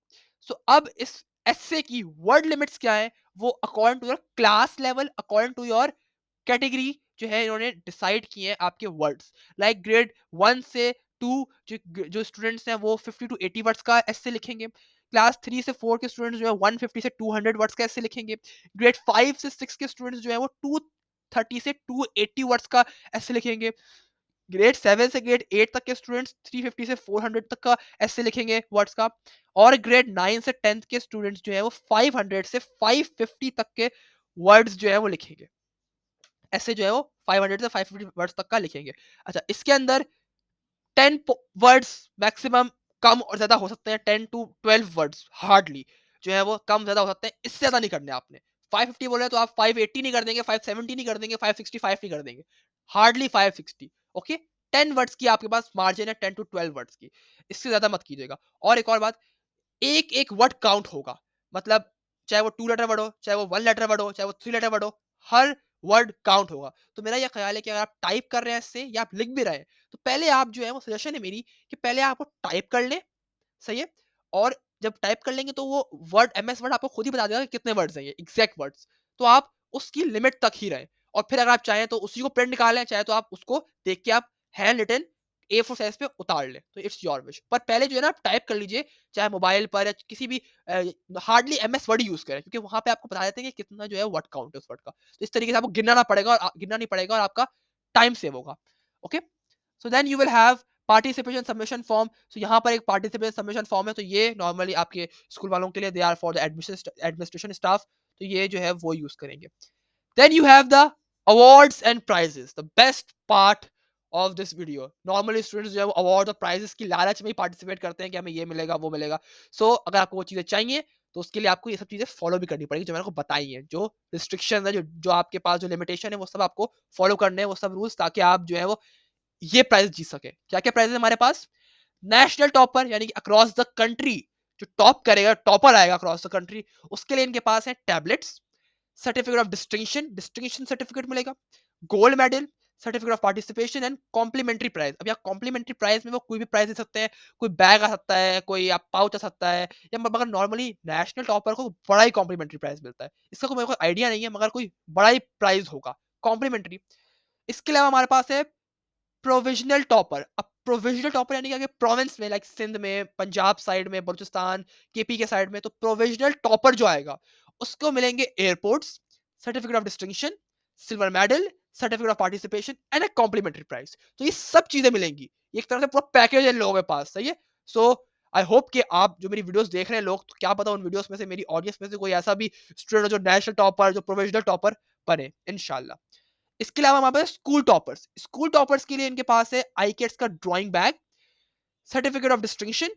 So अब इस एस्से की वर्ड लिमिट्स क्या है, वो according to your class level, according to your category जो है इन्होंने डिसाइड किए हैं आपके वर्ड्स। लाइक ग्रेड 1 से 2 जो स्टूडेंट्स हैं वो 50 टू 80 वर्ड्स का एस्से लिखेंगे। क्लास 3 से 4 के स्टूडेंट्स जो है 150 से 200 वर्ड्स का एस्से लिखेंगे। ग्रेड 5 से 6 के स्टूडेंट्स जो है वो 230 से 280 वर्ड्स का एस्से लिखेंगे। ग्रेड 7 से ग्रेड 8 तक के स्टूडेंट्स 350 से 400 तक का एस्से लिखेंगे वर्ड्स का। और ग्रेड 9 से 10th के स्टूडेंट्स जो है वो 500 से 550 तक के वर्ड्स जो है वो लिखेंगे। ऐसे जो है वो 500 से 550 वर्ड्स तक का लिखेंगे। अच्छा, इसके अंदर 10 वर्ड्स मैक्सिमम कम और ज्यादा हो सकते हैं। 10 टू 12 वर्ड्स हार्डली जो है वो कम ज्यादा हो सकते हैं, इससे ज्यादा नहीं करने आपने। 550 बोल रहे हैं तो आप 580 नहीं कर देंगे, 570 नहीं कर देंगे, 565 नहीं कर देंगे, हार्डली 560। ओके, 10 वर्ड्स की आपके पास मार्जिन है, 10 टू 12 वर्ड्स की, इससे ज्यादा मत कीजिएगा। और एक और बात, एक एक वर्ड काउंट होगा। मतलब चाहे वो 2 लेटर वर्ड हो, चाहे वो 1 लेटर वर्ड हो, चाहे वो 3 लेटर वर्ड हो, हर वर्ड काउंट होगा। तो मेरा ये ख्याल है कि अगर आप टाइप कर रहे हैं इससे या आप लिख भी रहे हैं, तो पहले आप जो है वो सजेशन है मेरी कि पहले आप वो टाइप कर लें, सही है? और जब टाइप कर लेंगे तो वो वर्ड एमएस वर्ड आपको खुद ही बता देगा कि कितने वर्ड्स हैं ये, एग्ज़ैक्ट वर्ड्स। तो आप उसकी लिमिट तक ही रहें। और फिर अगर आप चाहें तो उसी को प्रिंट निकालें, चाहे तो आप उसको देख के आप हैंड रिटन A4 साइज़ पे उतार लें, तो इट्स योर विश। पर पहले जो है ना आप टाइप कर लीजिए, चाहे मोबाइल पर या किसी भी हार्डली एमएस वर्ड ही यूज़ करें, क्योंकि वहाँ पे आपको बता देते हैं कि कितना जो है वर्ड काउंट है उस वर्ड का। तो इस तरीके से आपको गिनना ना पड़ेगा, और गिनना नहीं पड़ेगा, और आपका टाइम सेव होगा। Okay? So then you will have participation submission form. So यहाँ पर एक पार्टिसिपेशन सबमिशन फॉर्म है, तो ये नॉर्मली आपके स्कूल वालों के लिए, they are for the administration staff, तो ये जो है वो यूज करेंगे। Then you have the awards and prizes, the best part of this video. Normally students जो है वो अवार्ड और प्राइजेस की लालच में ही पार्टिसिपेट करते हैं कि हमें ये मिलेगा वो मिलेगा। सो अगर आपको वो चीजें चाहिए तो उसके लिए आपको ये सब चीजें फॉलो भी करनी पड़ेगी, जो मैंने आपको बताई है। जो रिस्ट्रिक्शन है, जो जो आपके पास जो लिमिटेशन है, वो सब आपको फॉलो करने हैं, वो सब रूल्स, ताकि आप जो है वो ये प्राइज़ जीत सके। क्या-क्या प्राइज़ है हमारे पास? नेशनल टॉपर, यानी कि अक्रॉस द कंट्री जो टॉप करेगा, टॉपर आएगा अक्रॉस द कंट्री, उसके लिए इनके पास है tablets, certificate of distinction, distinction certificate मिलेगा, gold medal, certificate of participation and complimentary prize. अब यहाँ कॉम्प्लीमेंट्री प्राइज़ में वो कोई भी प्राइज़ दे सकते हैं, कोई बैग आ सकता है, कोई आप पाउच आ सकता है, या मगर नॉर्मली नेशनल टॉपर को बड़ा ही कॉम्प्लीमेंट्री प्राइज़ मिलता है। इसका कोई मेरे को आइडिया नहीं है, मगर कोई बड़ा ही प्राइज़ होगा, कॉम्प्लीमेंट्री। इसके अलावा हमारे पास है प्रोविजनल टॉपर। अब प्रोविजनल टॉपर यानी कि अगर प्रोविंस में, लाइक सिंध में, पंजाब साइड में, बलूचिस्तान, केपी के साइड में, तो प्रोविजनल टॉपर जो आएगा उसको मिलेंगे airports, certificate of distinction, silver medal, certificate of participation and a complimentary prize. तो ये सब चीजें मिलेंगी, ये एक तरह से पूरा पैकेज है इन लोगों के पास, सही है। सो आई होप कि आप जो मेरी वीडियोस देख रहे हैं लोग, तो क्या पता उन वीडियोस में से, मेरी ऑडियंस में से कोई ऐसा भी स्टूडेंट हो जो नेशनल टॉपर, जो प्रोविजनल टॉपर बने, इंशाल्लाह। इसके अलावा हमारे पास स्कूल टॉपर्स। स्कूल टॉपर्स के लिए इनके पास है आईकेट्स का drawing bag, certificate of distinction,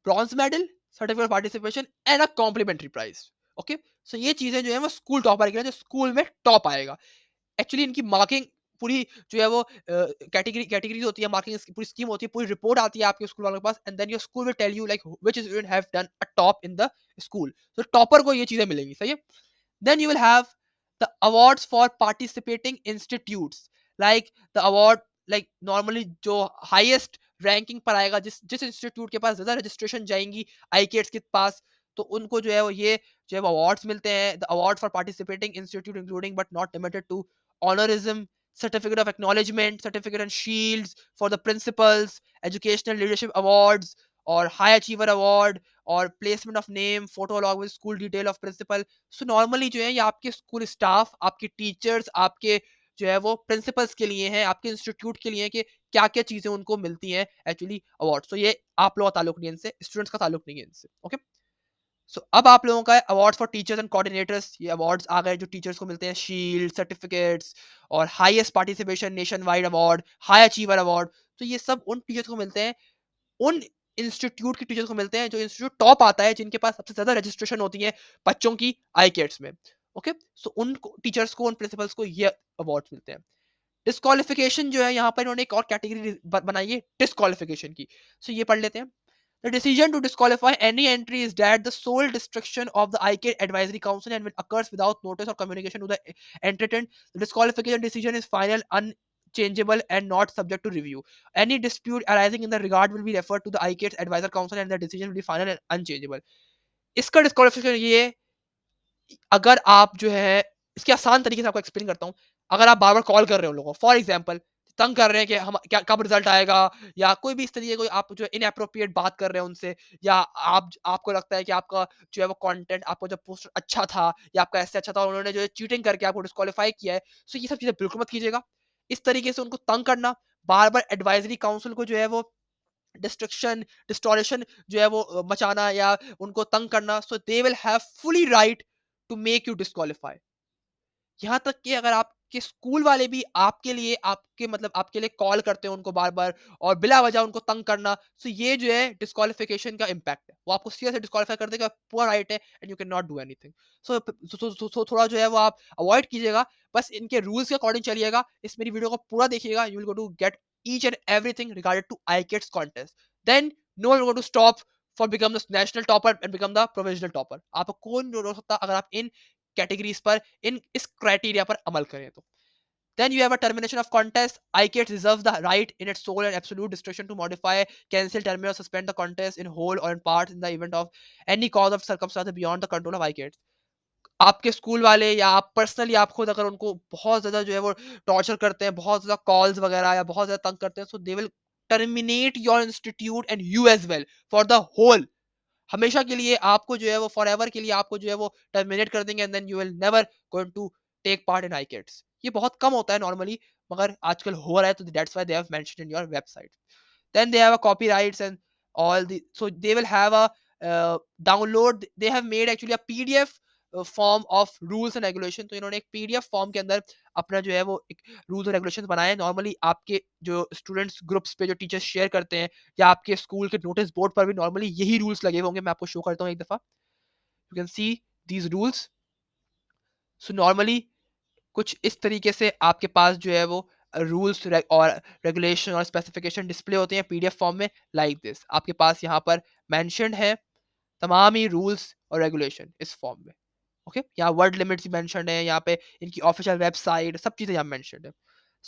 bronze medal, certificate of participation and a complimentary prize. Okay, so ये चीजें जो है वो स्कूल टॉपर के लिए, जो स्कूल में टॉप आएगा। एक्चुअली इनकी मार्किंग पूरी जो है वो कैटेगरीज होती है, मार्किंग पूरी स्कीम होती है, पूरी रिपोर्ट आती है आपके स्कूल वालों के पास, and then your school will tell you like which student have done a top in the school. तो टॉपर को ये चीजें मिलेंगी, सही है। Then you will have the awards for participating institutes, like the award, like normally जो highest ranking पर आएगा, जिस जिस इंस्टीट्यूट के पास ज्यादा रजिस्ट्रेशन जाएंगी आईकेट्स के पास, तो उनको जो है वो ये जो है वो अवार्ड्स मिलते हैं। The award for participating institute including but not limited to honorarium, certificate of acknowledgement, certificate and shields for the principals, educational leadership awards और हाई अचीवर अवार्ड, और placement of name, photo along with school detail of principal. So normally जो है ये आपके school staff, आपके teachers, आपके जो है वो प्रिंसिपल्स के लिए हैं, आपके इंस्टीट्यूट के लिए हैं कि क्या-क्या चीज़ें उनको मिलती हैं एक्चुअली अवार्ड्स। तो ये आप लोगों का ताल्लुक नहीं है इनसे, स्टूडेंट्स का ताल्लुक नहीं है इनसे। ओके? सो अब आप लोगों का है awards for teachers and coordinators. ये अवार्ड्स आ गए जो टीचर्स को मिलते हैं, शील्ड, सर्टिफिकेट्स और highest participation nation wide award, high achiever award. तो ये सब उन टीचर्स को मिलते हैं, उन इंस्टीट्यूट के टीचर्स को मिलते हैं जो इंस्टीट्यूट टॉप आता है, जिनके पास सबसे ज्यादा रजिस्ट्रेशन होती है बच्चों की आईकेट्स में। ओके, सो उन टीचर्स को, उन प्रिंसिपल्स को ये अवार्ड्स मिलते हैं। डिस्क्वालिफिकेशन जो है यहाँ पर इन्होंने एक और कैटेगरी बनाई है डिस्क्वालिफिकेशन की। सो ये पढ़ लेते हैं। The decision to disqualify any entry is that the sole destruction of the ICAT Advisory Council and when occurs without notice or communication to the entrant. The disqualification decision is final, unchangeable, and not subject to review. Any dispute arising in the regard will be referred to the ICAT Advisor Council and the decision will be final and unchangeable. इसका disqualification ये है, अगर आप जो है, इसके आसान तरीके से आपको एक्सप्लेन करता हूँ। अगर आप बार-बार कॉल कर रहे हो लोगों को, फॉर एग्ज़ाम्पल तंग कर रहे हैं कि हम क्या कब रिज़ल्ट आएगा, या कोई भी इस तरीके कोई आप जो है इनएप्रोप्रिएट बात कर रहे हैं उनसे, या आपको लगता है कि आपका जो है वो कंटेंट, आपका जो पोस्टर अच्छा था या आपका ऐसे अच्छा था और उन्होंने जो है चीटिंग करके आपको डिस्क्वालीफाई किया है, सो ये सब चीज़ें बिल्कुल मत कीजिएगा। इस तरीके से उनको तंग करना, बार-बार एडवाइज़री काउंसिल को जो है वो डिस्ट्रक्शन, डिस्टॉर्शन जो है वो मचाना या उनको तंग करना, so they will have fully right to make you disqualify. यहाँ तक कि अगर आपके स्कूल वाले भी आपके लिए, आपके मतलब आपके लिए कॉल करते हैं उनको बार-बार और बिला वजह उनको तंग करना, सो ये जो है डिस्क्वालिफिकेशन का इम्पैक्ट है। वो आपको सीधे से डिस्क्वालीफाई कर देगा, पूरा राइट है and you can not do anything. So थोड़ा जो है वो आप अवॉइड कीजिएगा, बस इनके रूल्स के अकॉर्डिंग चलिएगा। इस मेरी वीडियो को पूरा देखिएगा, you will go to get each and everything regarded to iCats contest. Then no one will go to stop for become the national topper and become the provisional topper. आपको कोई नहीं रोक सकता अगर आप इन कैटेगरीज पर, इन इस क्राइटेरिया पर अमल करें तो। Then you have a termination of contest. ICAT reserves the right in its sole and absolute discretion to modify, cancel, terminate, or suspend the contest in whole or in part in the event of any cause of circumstance beyond the control of ICAT. आपके school वाले या आप personally आप खुद अगर उनको बहुत ज़्यादा जो है वो टॉर्चर करते हैं, बहुत ज़्यादा कॉल्स वगैरह या बहुत ज़्यादा तंग करते हैं, so they will terminate your institute and you as well for the whole. हमेशा के लिए आपको जो है वो फॉरएवर के लिए आपको जो है वो टर्मिनेट कर देंगे and then you will never going to take part in iCats. ये बहुत कम होता है नॉर्मली, मगर आजकल हो रहा है, तो that's why they have mentioned in your website. Then they have a copyrights and all the, so they will have a download, they have made actually a PDF form of rules and regulation। तो इन्होंने एक PDF form के अंदर अपना जो है वो एक रूल्स और रेगुलेशंस बनाए हैं। नॉर्मली आपके जो स्टूडेंट्स ग्रुप्स पे जो टीचर्स शेयर करते हैं या आपके स्कूल के नोटिस बोर्ड पर भी नॉर्मली यही रूल्स लगे हुए होंगे। मैं आपको शो करता हूँ एक दफा, you can see these rules. So normally कुछ इस तरीके से आपके पास जो है वो रूल्स और रेगुलेशन और स्पेसिफिकेशन डिस्प्ले होते हैं पीडीएफ फॉर्म में, लाइक दिस। आपके पास यहाँ पर मेंशन्ड है तमाम ही रूल्स और रेगुलेशन इस फॉर्म में। ओके, यहाँ वर्ड लिमिट्स मेंशन्ड है, यहाँ पे इनकी ऑफिशियल वेबसाइट, सब चीजें यहाँ मेंशन्ड है।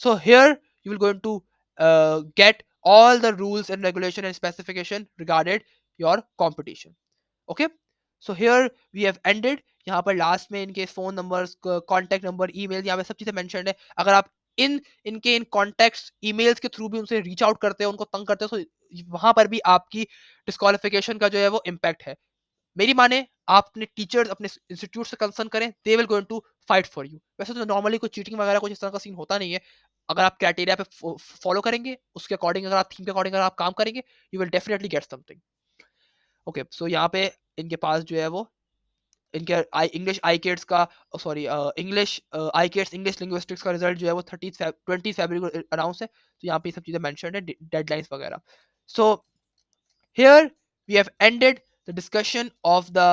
So here you will going to get all the rules and regulation and specification regarded your competition। Okay, so here we have ended. यहाँ पर लास्ट में इनके phone numbers, contact number, email, यहाँ पे सब चीजें मेंशन्ड है। अगर आप इनके इन कॉन्टैक्ट्स ईमेल्स के थ्रू भी उनसे रीच आउट करते हैं, उनको तंग करते हैं, तो वहां पर भी आपकी डिस्क्वालिफिकेशन का जो है वो इम्पैक्ट है। मेरी माने आप अपने टीचर्स, अपने इंस्टीट्यूट से कंसर्न करें, they will going to fight for you. वैसे तो नॉर्मली कोई चीटिंग वगैरह कुछ इस तरह का सीन होता नहीं है। अगर आप क्राइटेरिया पे फॉलो करेंगे, उसके अकॉर्डिंग अगर आप थीम के अकॉर्डिंग अगर आप काम करेंगे, you will definitely get something. Okay, so यहाँ पे इनके पास जो है वो इनके आई इंग्लिश आई किड्स का, sorry English I kids English linguistics का रिजल्ट जो है वो 20 फरवरी को अनाउंस है। तो यहाँ पे ये सब चीज़ें मेंशन्ड है, डेडलाइंस वगैरह। सो here we have ended the discussion of the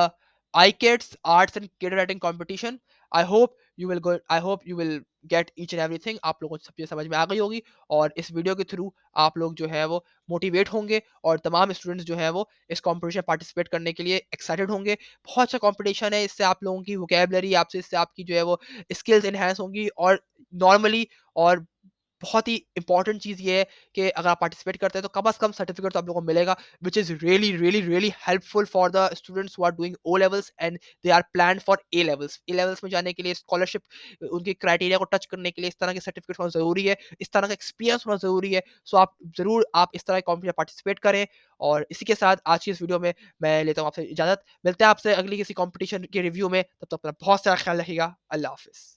ICATS Arts and Creative Writing Competition। I hope you will go, I hope you will get each and everything। आप लोगों को सब चीज़ें समझ में आ गई होगी और इस वीडियो के थ्रू आप लोग जो है वो मोटिवेट होंगे और तमाम स्टूडेंट्स जो है वो इस कंपटीशन पार्टिसिपेट करने के लिए एक्साइटेड होंगे। बहुत अच्छा कंपटीशन है, इससे आप लोगों की वोकेबलरी, आपसे इससे आपकी जो है वो स्किल्स एनहांस होंगी। और नॉर्मली और बहुत ही इंपॉर्टेंट चीज़ ये है कि अगर आप पार्टिसिपेट करते हैं तो कम से कम सर्टिफिकेट तो आप लोगों को मिलेगा, which is really really really helpful for the students who are doing O levels and they are plan for A levels. A levels में जाने के लिए स्कॉलरशिप, उनके क्राइटेरिया को टच करने के लिए इस तरह के सर्टिफिकेट होना ज़रूरी है, इस तरह का एक्सपीरियंस होना ज़रूरी है। सो आप ज़रूर आप इस तरह के कॉम्पिटिशन पार्टिसिपेट करें। और इसी के साथ आज की इस वीडियो में मैं लेता हूँ आपसे इजाज़त। मिलते हैं आपसे अगली किसी कॉम्पिटिशन के रिव्यू में, तब तक अपना बहुत सारा ख्याल रखिएगा। अल्लाह हाफ़िज़।